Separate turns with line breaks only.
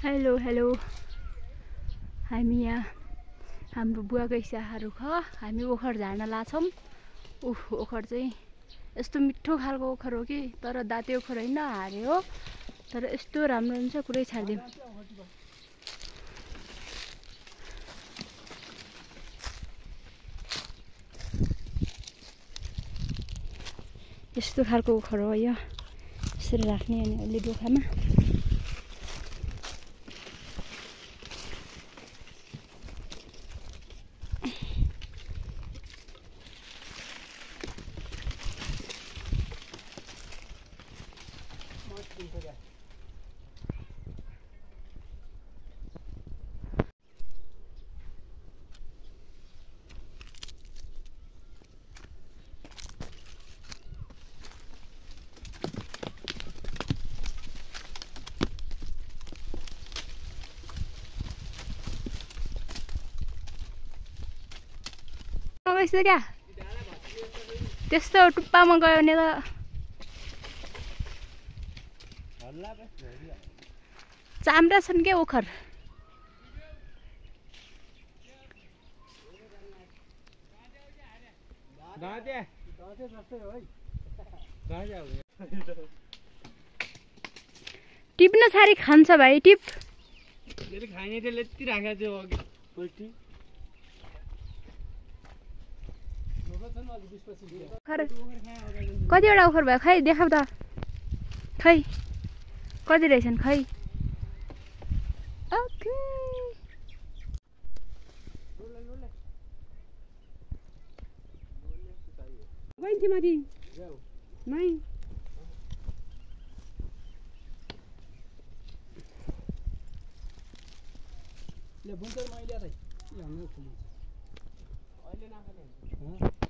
Hello hello हामी यहाँ हाम्रो बुवाको स्याहार रुख हामी ओखर झार्न लाछौँ। ओखर चाहिँ यस्तो मिठो खालको ओखर हो कि तर दाते ओखर होइन हारे हो तर यस्तो राम्रो हुन्छ कुरै छाड्दिउँ। यस्तो खालको ओखर हो यो यसरी राख्ने अनि अलि डोखामा क्या त्यस्तो टुप्पामा गयो भने त चाम्रा छन् के ओखर। टिप्न साह्रै खान्छ भाइ टिप कतिवटा ओखर भयो खै देखाउ त खै कति रहेछन् खै। ओके माथि नै ले बुन्टर मैले त यहाँ खोलिन्छ अहिले नखाने